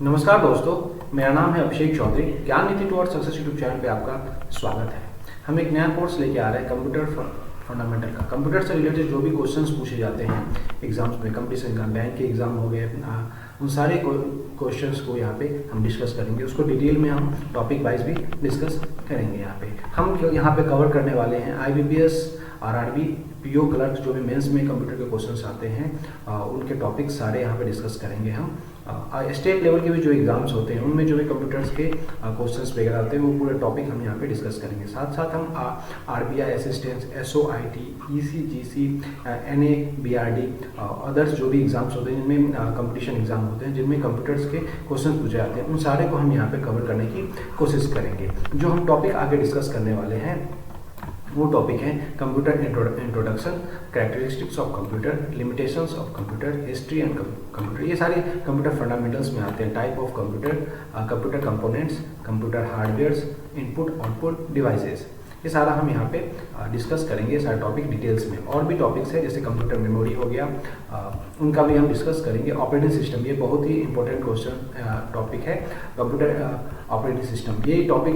नमस्कार दोस्तों, मेरा नाम है अभिषेक चौधरी। ज्ञान नीति टुवर्ड्स सक्सेस यूट्यूब चैनल पे आपका स्वागत है। हम एक नया कोर्स लेके आ रहे हैं कंप्यूटर फंडामेंटल का। कंप्यूटर से रिलेटेड जो भी क्वेश्चंस पूछे जाते हैं एग्जाम्स में, कंपटीशन एग्जाम, बैंक के एग्जाम हो गए, उन सारे क्वेश्चंस को यहाँ पे हम डिस्कस करेंगे। उसको डिटेल में हम टॉपिक वाइज भी डिस्कस करेंगे। हम यहाँ पे कवर करने वाले हैं IBPS, RRB, PO क्लर्क, जो भी मेंस में कंप्यूटर के क्वेश्चंस आते हैं उनके टॉपिक सारे यहाँ पे डिस्कस करेंगे हम। स्टेट लेवल के भी जो एग्जाम्स होते हैं उनमें जो भी कंप्यूटर्स के क्वेश्चंस वगैरह आते हैं वो पूरे टॉपिक हम यहाँ पे डिस्कस करेंगे। साथ साथ हम RBI assistance, SOIT, ECGC, NA, BRD, others जो भी एग्जाम्स होते हैं जिनमें कंपटीशन एग्जाम होते हैं जिनमें कंप्यूटर्स के क्वेश्चन पूछे जाते हैं, उन सारे को हम यहाँ पे कवर करने की कोशिश करेंगे। जो हम टॉपिक आगे डिस्कस करने वाले हैं वो टॉपिक है computer introduction, characteristics of computer, limitations of computer, history and computer. ये सारे कंप्यूटर फंडामेंटल्स में आते हैं। Type of computer, computer components, computer hardwares, input output devices, ये सारा हम यहाँ पे डिस्कस करेंगे। सारे टॉपिक डिटेल्स में। और भी टॉपिक्स है जैसे कंप्यूटर मेमोरी हो गया, उनका भी हम डिस्कस करेंगे। ऑपरेटिंग सिस्टम, ये बहुत ही इंपॉर्टेंट क्वेश्चन टॉपिक है। कंप्यूटर ऑपरेटिंग सिस्टम, ये टॉपिक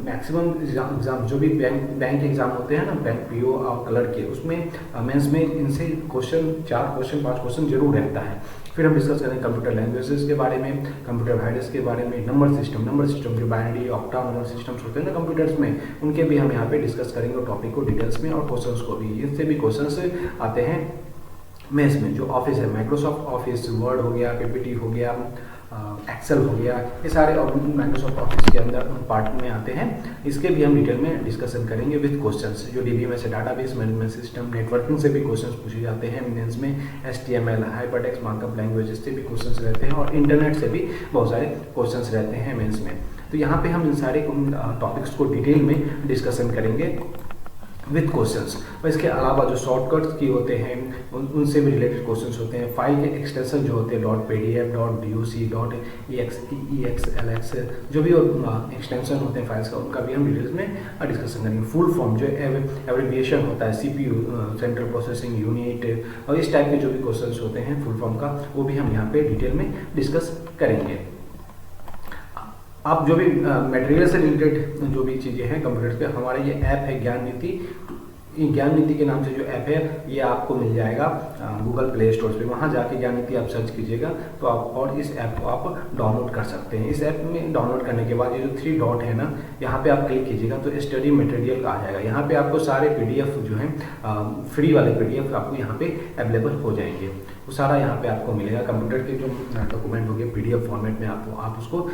मैक्सिमम एग्जाम जो भी बैंक एग्जाम होते हैं ना, बैंक PO और क्लर्क के, उसमें मेंस में इनसे क्वेश्चन 4 क्वेश्चन 5 क्वेश्चन जरूर रहता है। फिर हम डिस्कस करेंगे कंप्यूटर लैंग्वेजेस के बारे में, कंप्यूटर वायरस के बारे में, नंबर सिस्टम जो बाइनरी ऑक्टा नंबर सिस्टम्स होते हैं ना कंप्यूटर्स में, उनके भी हम यहाँ पे डिस्कस करेंगे टॉपिक को डिटेल्स में, और क्वेश्चंस को भी। इनसे भी क्वेश्चंस आते हैं मेंस में। जो ऑफिस है, माइक्रोसॉफ्ट ऑफिस, वर्ड हो गया, PPT हो गया, एक्सेल हो गया, ये सारे माइक्रोसॉफ्ट ऑफिस के अंदर पार्ट में आते हैं। इसके भी हम डिटेल में डिस्कशन करेंगे विद क्वेश्चंस। जो DBMS है, डाटाबेस मैनेजमेंट सिस्टम, नेटवर्किंग से भी क्वेश्चंस पूछे जाते हैं मेंस में। HTML, हाइपरटेक्स्ट मार्कअप लैंग्वेज से भी क्वेश्चंस रहते हैं, और इंटरनेट से भी बहुत सारे क्वेश्चंस रहते हैं मेंस में। तो यहाँ पे हम इन सारे टॉपिक्स को डिटेल में डिस्कशन करेंगे विथ क्वेश्चंस। और इसके अलावा जो शॉर्टकट्स की होते हैं उनसे भी रिलेटेड क्वेश्चंस होते हैं। फाइल के एक्सटेंशन जो होते हैं .pdf, .doc, .exlx, जो भी एक्सटेंशन होते हैं फाइल्स का, उनका भी हम डिटेल्स में डिस्कशन करेंगे। फुल फॉर्म जो एब्रिविएशन होता है, CPU, सेंट्रल प्रोसेसिंग यूनिट, और इस टाइप के जो भी क्वेश्चंस होते हैं फुल फॉर्म का, वो भी हम यहाँ पे डिटेल में डिस्कस करेंगे। आप जो भी मटेरियल से रिलेटेड जो भी चीज़ें हैं कंप्यूटर पे, हमारा ये ऐप है ज्ञान नीति। ज्ञान नीति के नाम से जो ऐप है ये आपको मिल जाएगा गूगल प्ले स्टोर पे। वहाँ जाके ज्ञान नीति आप सर्च कीजिएगा तो आप, और इस ऐप को आप डाउनलोड कर सकते हैं। इस ऐप में डाउनलोड करने के बाद ये जो 3 डॉट है ना, यहाँ पे आप क्लिक कीजिएगा तो स्टडी मटेरियल का आ जाएगा। यहाँ पे आपको सारे PDF जो हैं फ्री वाले PDF आपको यहाँ पे अवेलेबल हो जाएंगे। वो सारा यहाँ पे आपको मिलेगा। कंप्यूटर के जो डॉक्यूमेंट हो गए PDF फॉर्मेट में, आप उसको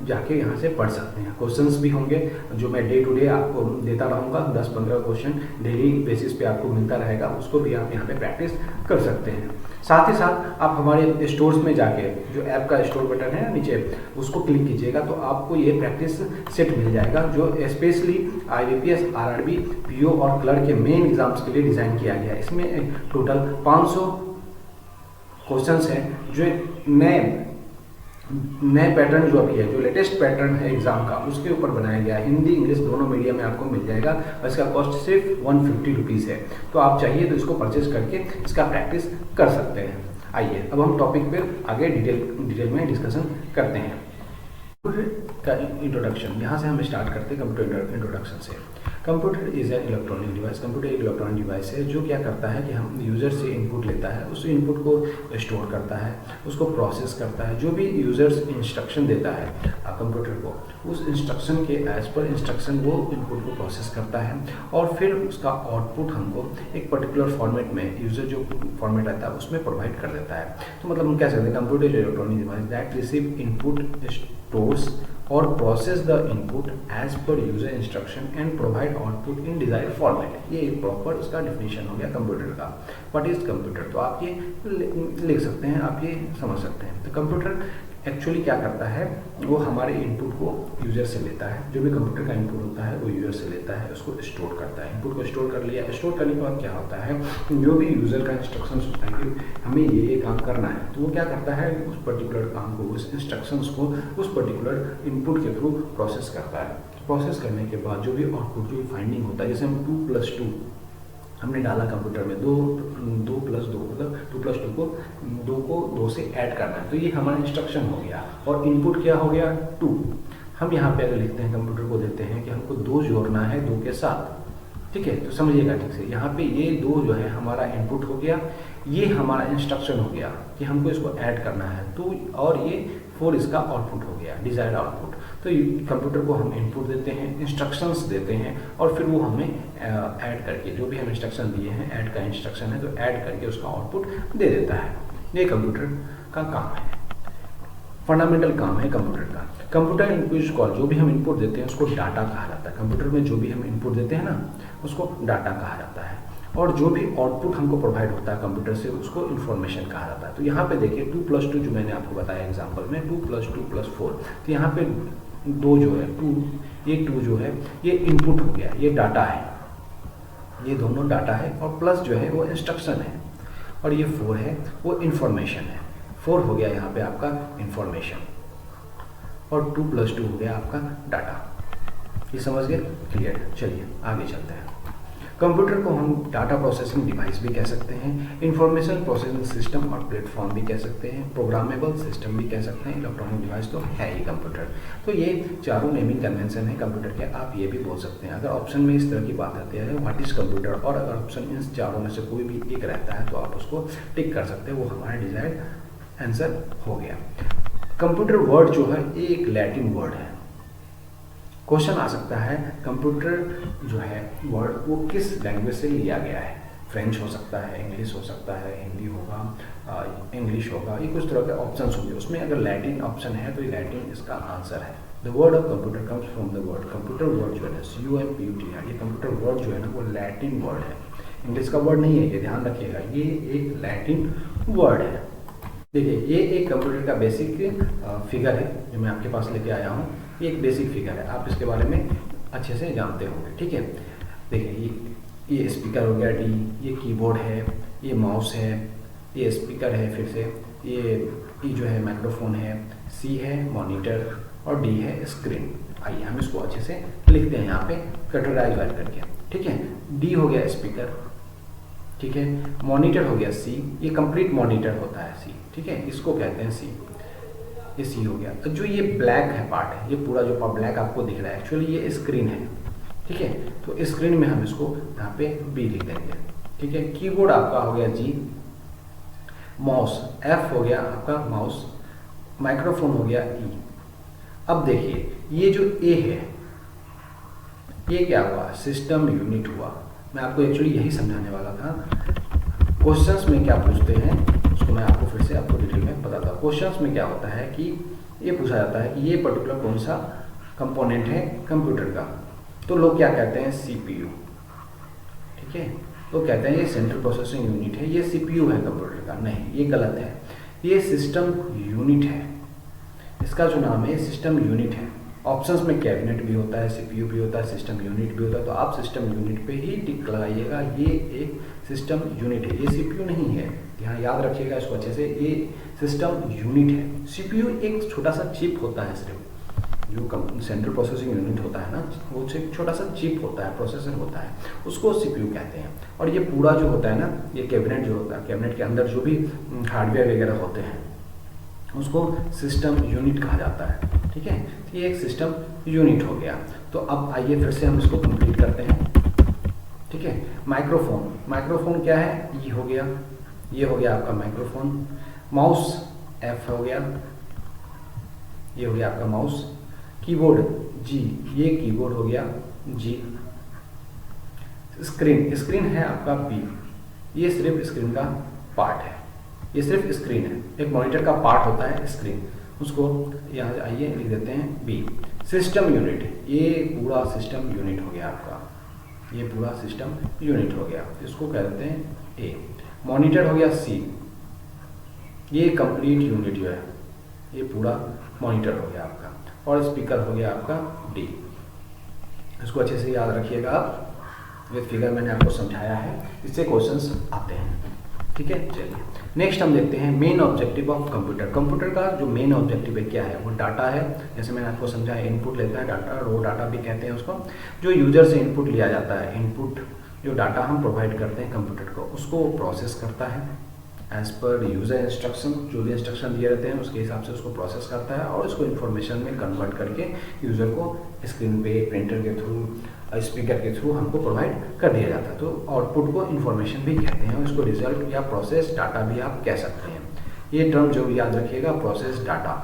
जाके यहाँ से पढ़ सकते हैं। क्वेश्चंस भी होंगे जो मैं डे टू डे आपको देता रहूँगा। 10-15 क्वेश्चन डेली बेसिस पे आपको मिलता रहेगा, उसको भी आप यहाँ पे प्रैक्टिस कर सकते हैं। साथ ही साथ आप हमारे स्टोर्स में जाके, जो ऐप का स्टोर बटन है नीचे, उसको क्लिक कीजिएगा तो आपको ये प्रैक्टिस सेट मिल जाएगा जो स्पेशली IBPS, RRB, PO और क्लर्क के मेन एग्जाम्स के लिए डिज़ाइन किया गया है। इसमें टोटल 500 क्वेश्चंस हैं जो नए पैटर्न जो अभी है, जो लेटेस्ट पैटर्न है एग्जाम का, उसके ऊपर बनाया गया है। हिंदी इंग्लिश दोनों मीडियम में आपको मिल जाएगा, और इसका कॉस्ट सिर्फ 150 रुपीज़ है। तो आप चाहिए तो इसको परचेज करके इसका प्रैक्टिस कर सकते हैं। आइए अब हम टॉपिक पे आगे डिटेल में डिस्कशन करते हैं। कंप्यूटर का इंट्रोडक्शन, यहाँ से हम स्टार्ट करते हैं कंप्यूटर इंट्रोडक्शन से। Computer is an electronic device. Computer एक इलेक्ट्रॉनिक डिवाइस है जो क्या करता है कि हम यूज़र से इनपुट लेता है, उस इनपुट को स्टोर करता है, उसको प्रोसेस करता है। जो भी यूज़र्स इंस्ट्रक्शन देता है कंप्यूटर को, उस इंस्ट्रक्शन के एज पर इंस्ट्रक्शन वो इनपुट को प्रोसेस करता है, और फिर उसका आउटपुट हमको एक पर्टिकुलर फॉर्मेट में, यूज़र जो फॉर्मेट आता है उसमें प्रोवाइड कर देता है। तो मतलब हम कह सकते हैं computer is electronic device that receive input, stores और process the input as per user instruction and provide output in desired format. ये एक प्रॉपर उसका डिफिनेशन हो गया कंप्यूटर का। व्हाट इज कंप्यूटर, तो आप ये लिख सकते हैं, आप ये समझ सकते हैं। तो कंप्यूटर एक्चुअली क्या करता है, वो हमारे इनपुट को यूजर से लेता है। जो भी कंप्यूटर का इनपुट होता है वो यूजर से लेता है, उसको स्टोर करता है। इनपुट को स्टोर कर लिया, स्टोर करने के बाद क्या होता है, जो भी यूजर का इंस्ट्रक्शंस होता है कि हमें ये काम करना है, तो वो क्या करता है, उस पर्टिकुलर काम को, उस इंस्ट्रक्शंस को उस पर्टिकुलर इनपुट के थ्रू प्रोसेस करता है। प्रोसेस करने के बाद जो भी आउटपुट, जो फाइंडिंग होता है, जैसे हम 2 + 2 हमने डाला कंप्यूटर में 2 प्लस 2 मतलब 2 प्लस 2 को 2 से ऐड करना है, तो ये हमारा इंस्ट्रक्शन हो गया। और इनपुट क्या हो गया 2। हम यहाँ पे अगर लिखते हैं कंप्यूटर को देते हैं कि हमको 2 जोड़ना है 2 के साथ, ठीक है, तो समझिएगा ठीक से। यहाँ पे ये 2 जो है हमारा इनपुट हो गया, ये हमारा इंस्ट्रक्शन हो गया कि हमको इसको ऐड करना है, तो और ये 4 इसका आउटपुट हो गया, डिजायर्ड आउटपुट। तो कंप्यूटर को हम इनपुट देते हैं, इंस्ट्रक्शंस देते हैं, और फिर वो हमें ऐड करके, जो भी हम इंस्ट्रक्शन दिए हैं, ऐड का इंस्ट्रक्शन है तो ऐड करके उसका आउटपुट दे देता है। ये कंप्यूटर का काम है, फंडामेंटल काम है कंप्यूटर का। कंप्यूटर इनपुट कॉल, जो भी हम इनपुट देते हैं उसको डाटा कहा जाता है। कंप्यूटर में जो भी हम इनपुट देते हैं ना, उसको डाटा कहा जाता है, और जो भी आउटपुट हमको प्रोवाइड होता है कंप्यूटर से, उसको इन्फॉर्मेशन कहा जाता है। तो यहाँ पे देखिए 2 प्लस 2 जो मैंने आपको बताया एग्जांपल में, 2 प्लस 2 प्लस 4, तो यहाँ पे 2 जो है 2 जो है ये इनपुट हो गया, ये डाटा है, ये दोनों डाटा है, और प्लस जो है वो इंस्ट्रक्शन है, और ये 4 है वो इन्फॉर्मेशन है। 4 हो गया यहाँ पे आपका इन्फॉर्मेशन, और 2 प्लस 2 हो गया आपका डाटा। ये समझ गए? क्लियर? चलिए आगे चलते हैं। कंप्यूटर को हम डाटा प्रोसेसिंग डिवाइस भी कह सकते हैं, इंफॉर्मेशन प्रोसेसिंग सिस्टम और प्लेटफॉर्म भी कह सकते हैं, प्रोग्रामेबल सिस्टम भी कह सकते हैं, इलेक्ट्रॉनिक डिवाइस तो है ही कंप्यूटर। तो ये चारों नेमिंग कन्वेंशन है कंप्यूटर के। आप ये भी बोल सकते हैं, अगर ऑप्शन में इस तरह की बात आती है व्हाट इज कंप्यूटर, और अगर ऑप्शन इन चारों में से कोई भी एक रहता है तो आप उसको टिक कर सकते हैं, वो हमारा डिजायर्ड आंसर हो गया। कंप्यूटर वर्ड जो है ये एक लैटिन वर्ड है। क्वेश्चन आ सकता है कंप्यूटर जो है वर्ड वो किस लैंग्वेज से लिया गया है। फ्रेंच हो सकता है, इंग्लिश हो सकता है, हिंदी होगा, इंग्लिश होगा, ये कुछ तरह के ऑप्शंस होंगे। उसमें अगर लैटिन ऑप्शन है तो ये लैटिन इसका आंसर है। The word of computer comes from the word, computer word जो है ना CUMPUTER, ये कंप्यूटर वर्ड जो है ना वो लैटिन वर्ड है, इंग्लिश का वर्ड नहीं है, ये ध्यान रखिएगा, ये एक लैटिन वर्ड है। देखिए ये एक कंप्यूटर का बेसिक फिगर है जो मैं आपके पास लेके आया हूँ। ये एक बेसिक फिगर है, आप इसके बारे में अच्छे से जानते होंगे, ठीक है। देखिए ये स्पीकर हो गया D, ये कीबोर्ड है, ये माउस है, ये स्पीकर है, फिर से ये जो है माइक्रोफोन है, C है मॉनिटर, और D है स्क्रीन। आइए हम इसको अच्छे से लिखते हैं यहाँ पे कैटेगराइज करके, ठीक है। D हो गया स्पीकर, ठीक है, मॉनिटर हो गया C, ये कंप्लीट मॉनिटर होता है C, ठीक है, इसको कहते हैं C, ये C हो गया। जो ये ब्लैक है पार्ट है, ये पूरा जो पार्ट ब्लैक आपको दिख रहा है एक्चुअली ये स्क्रीन है, ठीक है। तो स्क्रीन में हम इसको यहाँ पे B लिख देंगे, ठीक है। कीबोर्ड आपका हो गया G, माउस F हो गया आपका माउस, माइक्रोफोन हो गया E। अब देखिए ये जो A है ये क्या हुआ, सिस्टम यूनिट हुआ। मैं आपको एक्चुअली यही समझाने वाला था। क्वेश्चंस में क्या पूछते हैं उसको मैं आपको फिर से आपको डिटेल में बताता हूँ। क्वेश्चंस में क्या होता है कि ये पूछा जाता है कि ये पर्टिकुलर कौन सा कंपोनेंट है कंप्यूटर का, तो लोग क्या कहते हैं CPU, ठीक है। तो कहते हैं ये सेंट्रल प्रोसेसिंग यूनिट है, ये CPU है कंप्यूटर का। नहीं, ये गलत है, ये सिस्टम यूनिट है, इसका जो नाम है सिस्टम यूनिट है। ऑप्शंस में कैबिनेट भी होता है, CPU भी होता है, सिस्टम यूनिट भी होता है, तो आप सिस्टम यूनिट पे ही टिक लगाइएगा। ये एक सिस्टम यूनिट है, ये CPU नहीं है, यहाँ याद रखिएगा इसको अच्छे से, ये सिस्टम यूनिट है। CPU एक छोटा सा चिप होता है, सिर्फ जो सेंट्रल प्रोसेसिंग यूनिट होता है ना, वो एक छोटा सा चिप होता है, प्रोसेसर होता है, उसको CPU कहते हैं। और ये पूरा जो होता है ना, ये कैबिनेट जो होता है, कैबिनेट के अंदर जो भी हार्डवेयर वगैरह होते हैं उसको सिस्टम यूनिट कहा जाता है, ठीक है। तो ये एक सिस्टम यूनिट हो गया। तो अब आइए फिर से हम इसको कंप्लीट करते हैं, ठीक है। माइक्रोफोन, माइक्रोफोन क्या है, ये हो गया, ये हो गया आपका माइक्रोफोन। माउस F हो गया, ये हो गया आपका माउस। कीबोर्ड G, ये कीबोर्ड हो गया G। स्क्रीन, स्क्रीन है आपका B, ये सिर्फ स्क्रीन का पार्ट है, ये सिर्फ स्क्रीन है, एक मॉनिटर का पार्ट होता है स्क्रीन, उसको यहाँ आइए लिख देते हैं B। सिस्टम यूनिट, ये पूरा सिस्टम यूनिट हो गया आपका, ये पूरा सिस्टम यूनिट हो गया, इसको कह देते हैं A। मॉनिटर हो गया C, ये कंप्लीट यूनिट जो है, ये पूरा मॉनिटर हो गया आपका। और स्पीकर हो गया आपका D। इसको अच्छे से याद रखिएगा आप, ये फिगर मैंने आपको समझाया है, इससे क्वेश्चंस आते हैं, ठीक है। चलिए नेक्स्ट हम देखते हैं main objective of computer. Computer का जो मेन ऑब्जेक्टिव है क्या है, वो डाटा है। जैसे मैंने आपको समझाया, इनपुट लेता है डाटा, रो डाटा भी कहते हैं उसको, जो यूजर से इनपुट लिया जाता है, इनपुट जो डाटा हम प्रोवाइड करते हैं कंप्यूटर को, उसको वो प्रोसेस करता है एज पर यूज़र इंस्ट्रक्शन। जो भी इंस्ट्रक्शन दिए रहते हैं उसके हिसाब से उसको प्रोसेस करता है और उसको इन्फॉर्मेशन में कन्वर्ट करके यूज़र को स्क्रीन पे, प्रिंटर के थ्रू, स्पीकर के थ्रू हमको प्रोवाइड कर दिया जाता है। तो आउटपुट को इन्फॉर्मेशन भी कहते हैं, इसको रिजल्ट या प्रोसेस डाटा भी आप कह सकते हैं। ये टर्म जो याद रखिएगा, प्रोसेस डाटा,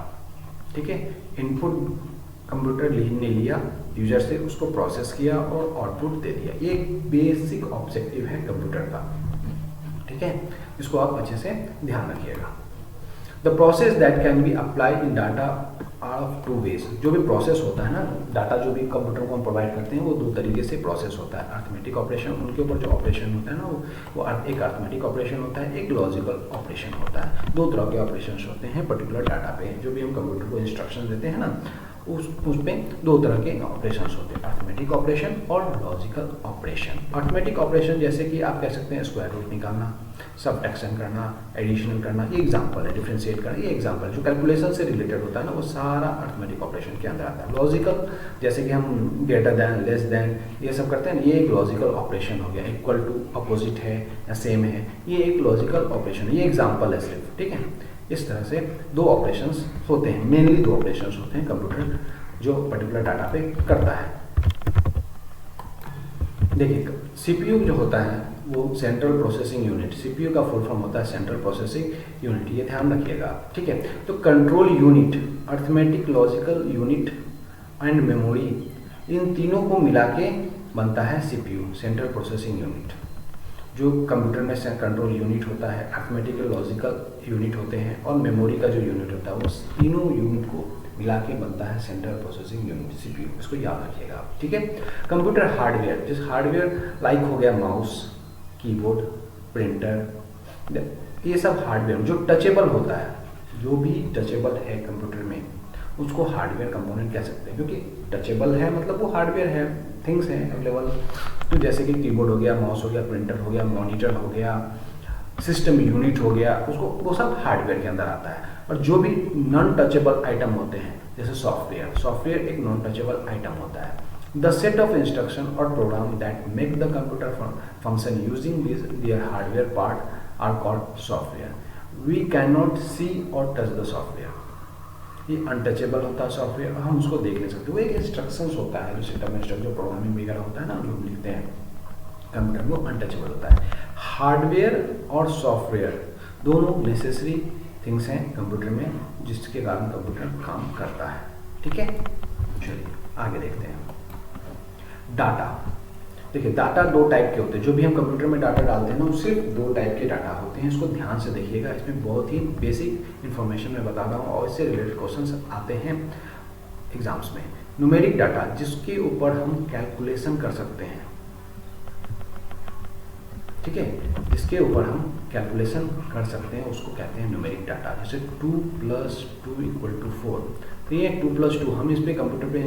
ठीक है। इनपुट कंप्यूटर ने लिया यूजर से, उसको प्रोसेस किया और आउटपुट दे दिया। ये एक बेसिक ऑब्जेक्टिव है कंप्यूटर का, ठीक है। इसको आप अच्छे से ध्यान रखिएगा। The process that can be applied in data are of two ways. जो भी प्रोसेस होता है ना, डाटा जो भी कंप्यूटर को हम प्रोवाइड करते हैं वो दो तरीके से प्रोसेस होता है। अर्थमेटिक ऑपरेशन, उनके ऊपर जो ऑपरेशन होता है ना वो एक अर्थमेटिक ऑपरेशन होता है, एक लॉजिकल ऑपरेशन होता है। दो तरह के ऑपरेशन होते हैं पर्टिकुलर डाटा पे। जो भी हम कंप्यूटर को इंस्ट्रक्शन देते हैं ना, उस पे दो तरह के ऑपरेशंस होते हैं, अर्थमेटिक ऑपरेशन और लॉजिकल ऑपरेशन। अर्थमेटिक ऑपरेशन जैसे कि आप कह सकते हैं स्क्वायर रूट निकालना, सबट्रैक्शन करना, एडिशनल करना, ये एग्जांपल है। डिफरेंशिएट करना, ये एग्जांपल। जो कैलकुलेशन से रिलेटेड होता है ना, वो सारा अर्थमेटिक ऑपरेशन के अंदर आता है। लॉजिकल जैसे कि हम ग्रेटर दैन, लेस दैन, ये सब करते हैं, ये एक लॉजिकल ऑपरेशन हो गया। इक्वल टू, अपोजिट है या सेम है, ये एक लॉजिकल ऑपरेशन है। ये एग्जाम्पल है सिर्फ, ठीक है। इस तरह से दो ऑपरेशंस होते हैं, मेनली दो ऑपरेशंस होते हैं कंप्यूटर जो पर्टिकुलर डाटा पे करता है। देखिए, सीपीयू जो होता है वो सेंट्रल प्रोसेसिंग यूनिट, सीपीयू का फुल फॉर्म होता है सेंट्रल प्रोसेसिंग यूनिट, ये ध्यान रखिएगा, ठीक है। तो control unit, arithmetic, logical unit and memory, इन तीनों को मिला के बनता है सीपीयू, सेंट्रल प्रोसेसिंग यूनिट। जो कंप्यूटर में कंट्रोल यूनिट होता है, अर्थमेटिक, लॉजिकल यूनिट होते हैं और मेमोरी का जो यूनिट होता है, वो तीनों यूनिट को मिला के बनता है सेंट्रल प्रोसेसिंग यूनिट, सीपीयू। इसको याद रखिएगा आप, ठीक है। कंप्यूटर हार्डवेयर, जिस हार्डवेयर लाइक हो गया माउस, कीबोर्ड, प्रिंटर, ये सब हार्डवेयर जो टचेबल होता है, जो भी टचेबल है कंप्यूटर में, उसको हार्डवेयर कंपोनेंट कह सकते हैं। क्योंकि टचेबल है मतलब वो हार्डवेयर है, थिंग्स हैं अवेलेबल। तो जैसे कि कीबोर्ड हो गया, माउस हो गया, प्रिंटर हो गया, मॉनिटर हो गया, सिस्टम यूनिट हो गया, उसको वो सब हार्डवेयर के अंदर आता है। और जो भी नॉन टचेबल आइटम होते हैं जैसे सॉफ्टवेयर एक नॉन टचेबल आइटम होता है। द सेट ऑफ इंस्ट्रक्शन और program that make the computer function using their hardware part are called software. We can not see और टच द सॉफ्टवेयर, ये untouchable होता है सॉफ्टवेयर, हम उसको देख नहीं सकते। वो एक इंस्ट्रक्शंस होता है, जो सिस्टम इंस्ट्रक्शन, जो प्रोग्रामिंग वगैरह होता है ना, जो हम लिखते हैं कंप्यूटर में, वो अनटचेबल होता है। हार्डवेयर और सॉफ्टवेयर दोनों नेसेसरी थिंग्स हैं कंप्यूटर में, जिसके कारण कंप्यूटर काम करता है, ठीक है। चलिए आगे देखते हैं। डाटा, देखिए डाटा दो टाइप के होते हैं। जो भी हम कंप्यूटर में डाटा डालते हैं ना, वो सिर्फ दो टाइप के डाटा होते हैं। इसको ध्यान से देखिएगा, इसमें बहुत ही बेसिक इन्फॉर्मेशन मैं बता रहा हूँ और इससे रिलेटेड क्वेश्चंस आते हैं एग्जाम्स में। न्यूमेरिक डाटा, जिसके ऊपर हम कैलकुलेशन कर सकते हैं, ठीक है, जिसके ऊपर हम कैलकुलेशन कर सकते हैं, उसको कहते हैं न्यूमेरिक डाटा। जैसे 2 + 2 = 4, तो ये 2 + 2 हम इस पे कंप्यूटर पे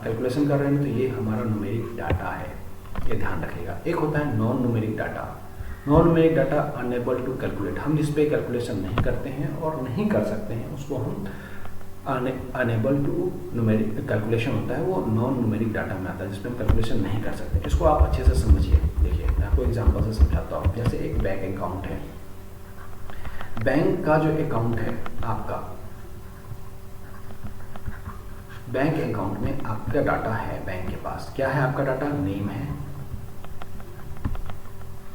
कैलकुलेशन कर रहे हैं, तो ये हमारा न्यूमेरिक डाटा है, ये ध्यान रखिएगा। एक होता है non numeric data. Non numeric data unable to calculate, हम जिस पे कैलकुलेशन नहीं करते हैं और नहीं कर सकते हैं, उसको हम अनएबल टू न्यूमेरिक कैलकुलेशन होता है, वो नॉन न्यूमेरिक डाटा में आता है, जिसपे हम कैलकुलेशन नहीं कर सकते। इसको आप अच्छे से समझिए। देखिए मैं आपको एग्जांपल से समझाता हूँ। जैसे एक बैंक अकाउंट है, बैंक का जो अकाउंट है आपका, बैंक अकाउंट में आपका डाटा है, बैंक के पास क्या है आपका डाटा, नेम है,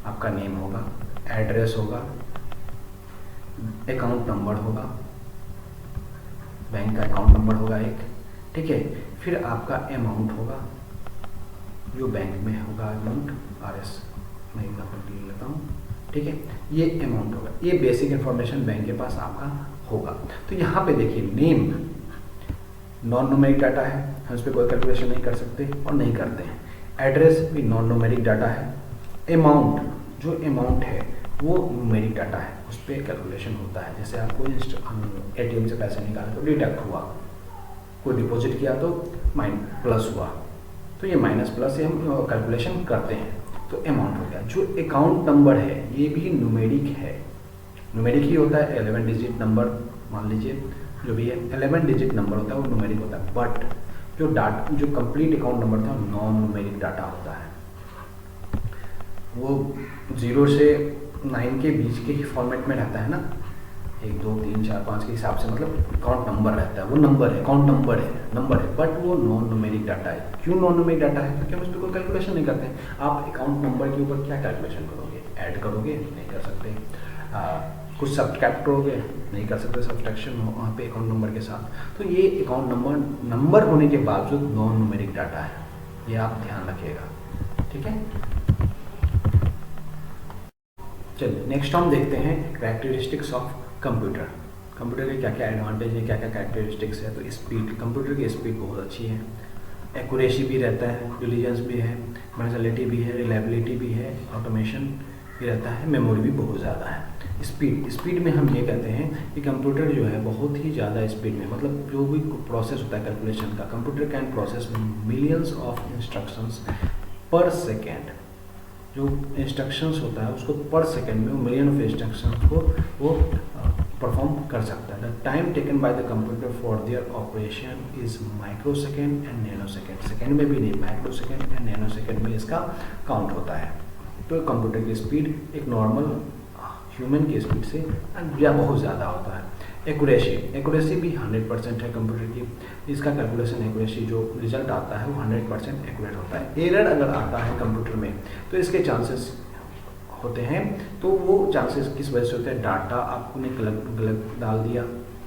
आपका नेम होगा, एड्रेस होगा, अकाउंट नंबर होगा, बैंक का अकाउंट नंबर होगा एक, ठीक है। फिर आपका अमाउंट होगा जो बैंक में होगा, अमाउंट RS, मैं एग्जाम्पल ले लेता हूँ, ठीक है। ये अमाउंट होगा, ये बेसिक इंफॉर्मेशन बैंक के पास आपका होगा। तो यहाँ पे देखिए नेम नॉन न्यूमेरिक डाटा है, हम इस पर कोई कैलकुलेशन नहीं कर सकते और नहीं करते हैं। एड्रेस भी नॉन न्यूमेरिक डाटा है। अमाउंट, जो अमाउंट है वो न्यूमेरिक डाटा है, उस पर कैलकुलेशन होता है। जैसे आपको ATM से पैसे निकाले तो डिडक्ट हुआ, कोई डिपॉजिट किया तो प्लस हुआ, तो ये माइनस प्लस से हम कैलकुलेशन करते हैं, तो अमाउंट हो गया। जो अकाउंट नंबर है ये भी न्यूमेरिक है, न्यूमेरिक ही होता है। 11 डिजिट नंबर मान लीजिए, जो भी है 11 डिजिट नंबर होता है वो न्यूमेरिक होता है। बट जो कंप्लीट अकाउंट नंबर था नॉन न्यूमेरिक डाटा होता है। वो 0 से 9 के बीच के ही फॉर्मेट में रहता है ना, 1 2 3 4 5 के हिसाब से, मतलब काउंट नंबर रहता है, वो नंबर है, काउंट नंबर है, बट वो नॉन न्यूमेरिक डाटा है। क्यों नॉन न्यूमेरिक डाटा है? क्योंकि हम उस पर कोई कैलकुलेशन नहीं करते हैं। आप अकाउंट नंबर के ऊपर क्या कैलकुलेशन करोगे? ऐड करोगे? नहीं कर सकते। कुछ सब्ट्रैक्ट करोगे? नहीं कर सकते सब्ट्रैक्शन वहाँ पे अकाउंट नंबर के साथ। तो ये अकाउंट नंबर होने के बावजूद नॉन न्यूमेरिक डाटा है, ये आप ध्यान रखिएगा, ठीक है। चलिए नेक्स्ट हम देखते हैं कैरेक्टरिस्टिक्स ऑफ कंप्यूटर। कंप्यूटर के क्या क्या एडवांटेज है, क्या क्या कैरेक्टरिस्टिक्स है। तो स्पीड, कंप्यूटर की स्पीड बहुत अच्छी है, एक्यूरेसी भी रहता है, डिलीजेंस भी है, वर्सैटिलिटी भी है, रिलायबिलिटी भी है, ऑटोमेशन भी रहता है, मेमोरी भी बहुत ज़्यादा है। स्पीड में हम ये कहते हैं कि कंप्यूटर जो है बहुत ही ज़्यादा स्पीड में, मतलब जो भी प्रोसेस होता है कैलकुलेशन का, computer can process millions of instructions पर सेकेंड। जो इंस्ट्रक्शंस होता है उसको पर सेकेंड में, वो मिलियन ऑफ इंस्ट्रक्शंस को वो परफॉर्म कर सकता है। The time taken by the computer for their operation is micro second and nano second. Second में भी नहीं, micro second and nano second में इसका काउंट होता है। तो कंप्यूटर की स्पीड एक नॉर्मल ह्यूमन की स्पीड से या बहुत ज़्यादा होता है। एक्यूरेसी भी 100% है कंप्यूटर की। इसका कैलकुलेशन एक्यूरेसी जो रिजल्ट आता है वो 100% एक्यूरेट होता है। एरर अगर आता है कंप्यूटर में तो इसके चांसेस होते हैं। तो वो चांसेस किस वजह से होते हैं? डाटा आपने गलत डाल दिया,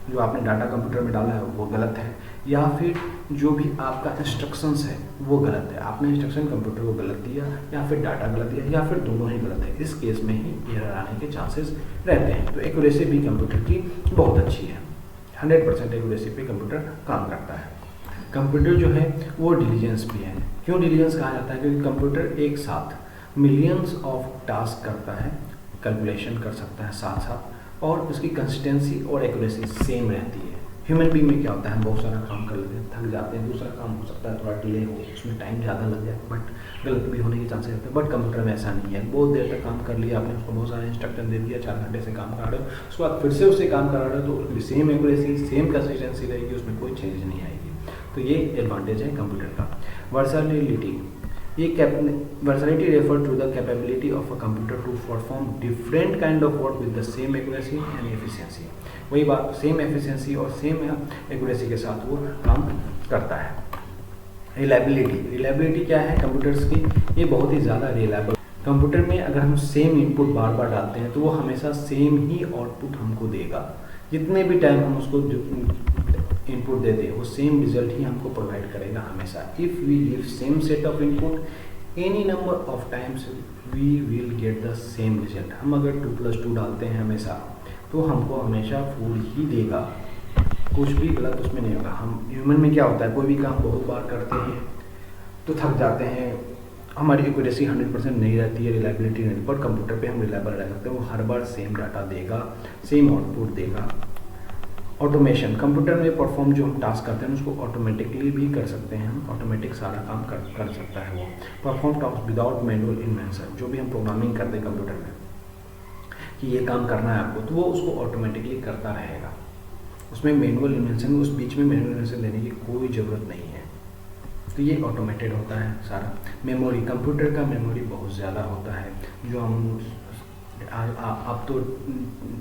जो आपने डाटा कंप्यूटर में डाला है वो गलत है, या फिर जो भी आपका इंस्ट्रक्शंस है वो गलत है। आपने इंस्ट्रक्शन कंप्यूटर को गलत दिया, या फिर डाटा गलत दिया, या फिर दोनों ही गलत है। इस केस में ही एरर आने के चांसेस रहते हैं। तो एक्यूरेसी भी कंप्यूटर की बहुत अच्छी है, 100% एक्यूरेसी पे कंप्यूटर काम करता है। कंप्यूटर जो है वो डिलीजेंस भी है। क्यों डिलीजेंस कहा जाता है? क्योंकि कंप्यूटर एक साथ मिलियंस ऑफ टास्क करता है, कैलकुलेशन कर सकता है साथ साथ, और उसकी कंसिस्टेंसी और एक्यूरेसी सेम रहती है। ह्यूमन बीइंग में क्या होता है, हम बहुत सारा काम कर लेते हैं, थक जाते हैं, दूसरा काम हो सकता है थोड़ा डिले हो, उसमें टाइम ज़्यादा लग जाए, बट गलत भी होने के चांसेस रहते हैं। बट कंप्यूटर में ऐसा नहीं है, बहुत देर तक काम कर लिया आपने, उसको बहुत सारा इंस्ट्रक्शन दे दिया, 4 घंटे से काम करा रहे हो, उसके बाद फिर से उससे काम करा रहे हो, तो उसकी सेम एक्यूरेसी सेम कंसिस्टेंसी रहेगी, उसमें कोई चेंज नहीं आएगी। तो ये एडवांटेज है कंप्यूटर का। वर्सैटिलिटी, ये versatility refer to the capability of a computer to perform different kind of work with the same accuracy and efficiency. वही बात, सेम एफिशिएंसी और सेम एक्यूरेसी के साथ वो काम करता है। रिलायबिलिटी क्या है कंप्यूटर्स की? ये बहुत ही ज़्यादा रिलायबल। कंप्यूटर में अगर हम सेम इनपुट बार बार डालते हैं तो वो हमेशा सेम ही आउटपुट हमको देगा। जितने भी टाइम हम उसको इनपुट देते हैं वो सेम रिजल्ट ही हमको प्रोवाइड करेगा हमेशा। If we give same set of input any number of times we will get the same result. हम अगर 2+2 डालते हैं हमेशा तो हमको हमेशा 4 ही देगा, कुछ भी गलत उसमें नहीं होगा। हम ह्यूमन में क्या होता है, कोई भी काम बहुत बार करते हैं तो थक जाते हैं, हमारी एक्यूरेसी 100% नहीं रहती है, रिलायबिलिटी नहीं, पर कंप्यूटर पे हम रिलायबल रह सकते हैं, वो हर बार सेम डाटा देगा, सेम आउटपुट देगा। ऑटोमेशन, कंप्यूटर में परफॉर्म जो हम टास्क करते हैं उसको ऑटोमेटिकली भी कर सकते हैं हम, ऑटोमेटिक सारा काम कर सकता है वो। Perform task without manual invention, जो भी हम प्रोग्रामिंग करते हैं कंप्यूटर में कि ये काम करना है आपको, तो वो उसको ऑटोमेटिकली करता रहेगा। उसमें मैनुअल इन्वेंशन, उस बीच में मैनुअल इन्वेंशन देने की कोई ज़रूरत नहीं है, तो ये ऑटोमेटेड होता है सारा। मेमोरी, कंप्यूटर का मेमोरी बहुत ज़्यादा होता है, जो हम अब तो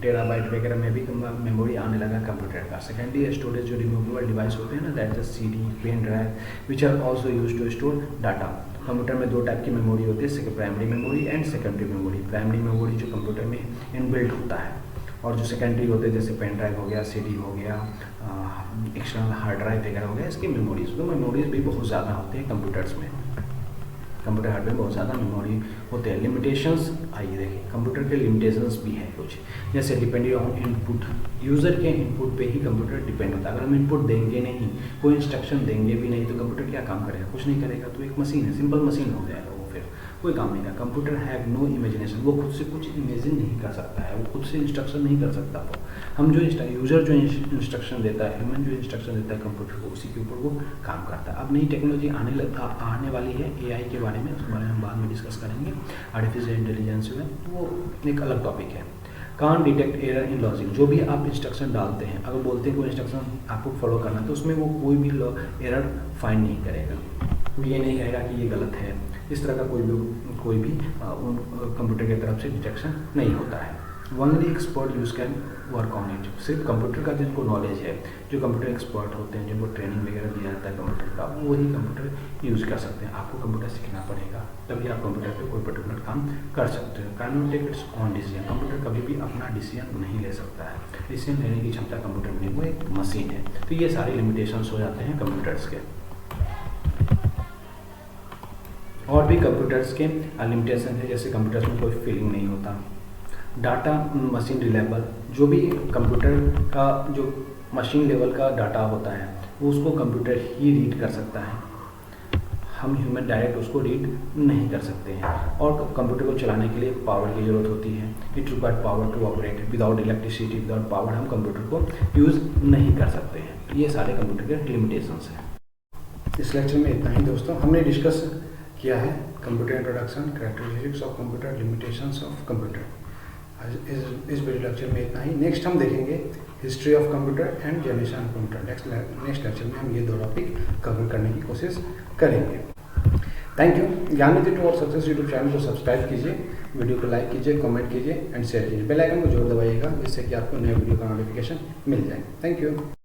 टेराबाइट वगैरह में भी मेमोरी आने लगा कंप्यूटर का। सेकेंडरी स्टोरेज, जो रिमूवेबल डिवाइस होते हैं ना, that is CD, pen drive, which are also use to store data. Computer में 2 टाइप की मेमोरी होती है, primary memory and secondary memory. Primary memory जो कंप्यूटर में इनबिल्ट होता है, और जो सेकेंडरी होते हैं जैसे पेन ड्राइव हो गया, CD हो गया, एक्सटर्नल हार्ड ड्राइव वगैरह हो गया, इसकी मेमोरीज। तो मेमोरीज भी बहुत ज़्यादा होती है कंप्यूटर्स में, कंप्यूटर हार्डवेयर में बहुत ज़्यादा मेमोरी होते हैं। लिमिटेशंस, आइए देखिए, कंप्यूटर के लिमिटेशंस भी हैं कुछ, जैसे डिपेंडिंग ऑन इनपुट, यूज़र के इनपुट पे ही कंप्यूटर डिपेंड होता है। अगर हम इनपुट देंगे नहीं, कोई इंस्ट्रक्शन देंगे भी नहीं, तो कंप्यूटर क्या काम करेगा? कुछ नहीं करेगा। तो एक मशीन है, सिंपल मशीन हो जाएगा वो, फिर कोई काम नहीं करेगा। कंप्यूटर हैव नो इमेजिनेशन, वो खुद से कुछ इमेजिन नहीं कर सकता है, वो खुद से इंस्ट्रक्शन नहीं कर सकता। वो हम जो यूज़र जो इंस्ट्रक्शन देता है, ह्यूमन जो इंस्ट्रक्शन देता है कंप्यूटर को, उसी के ऊपर वो काम करता है। अब नई टेक्नोलॉजी आने वाली है AI के बारे में, उसके बारे में हम बाद में डिस्कस करेंगे। आर्टिफिशियल इंटेलिजेंस में वो एक अलग टॉपिक है। कान डिटेक्ट एरर इन लॉजिक, जो भी आप इंस्ट्रक्शन डालते हैं, अगर बोलते हैं कोई इंस्ट्रक्शन आपको फॉलो करना है तो उसमें वो कोई भी एरर फाइंड नहीं करेगा, वो ये नहीं कहेगा कि ये गलत है, इस तरह का कोई भी कंप्यूटर की तरफ से डिटेक्शन नहीं होता है। Only expert use can work on it. सिर्फ कंप्यूटर का जिनको नॉलेज है, जो कंप्यूटर एक्सपर्ट होते हैं, जिनको ट्रेनिंग वगैरह दिया जाता है कंप्यूटर का, वही कंप्यूटर यूज़ कर सकते हैं। आपको कंप्यूटर सीखना पड़ेगा, तभी आप कंप्यूटर पे कोई पर्टिकुलर काम कर सकते हो। Can not take its on decision. Computer कभी भी अपना डिसीजन नहीं ले सकता है। डिसीजन लेने की क्षमता कंप्यूटर में नहीं, वो एक मशीन है। तो ये सारे लिमिटेशंस हो जाते हैं कंप्यूटर्स के। और भी कंप्यूटर्स के लिमिटेशन है, जैसे कंप्यूटर्स में कोई फीलिंग नहीं होता, डाटा मशीन रिलायबल। जो भी कंप्यूटर का जो मशीन लेवल का डाटा होता है वो उसको कंप्यूटर ही रीड कर सकता है, हम ह्यूमन डायरेक्ट उसको रीड नहीं कर सकते हैं। और कंप्यूटर को चलाने के लिए पावर की ज़रूरत होती है। It required power to operate. Without electricity, without power हम कंप्यूटर को यूज़ नहीं कर सकते हैं। ये सारे कंप्यूटर के लिमिटेशंस हैं। इस लेक्चर में इतना ही दोस्तों। हमने डिस्कस किया है computer introduction, characteristics of computer, limitations of computer. इस वीडियो लेक्चर में इतना ही। नेक्स्ट हम देखेंगे history of computer and generation of computer. Next lecture में हम ये 2 टॉपिक कवर करने की कोशिश करेंगे। Thank you. Gyannidhi towards success YouTube channel को सब्सक्राइब कीजिए, वीडियो को लाइक कीजिए, कमेंट कीजिए एंड शेयर कीजिए। बेल आइकन को जरूर दबाइएगा, जिससे कि आपको नए वीडियो का नोटिफिकेशन मिल जाए। Thank you.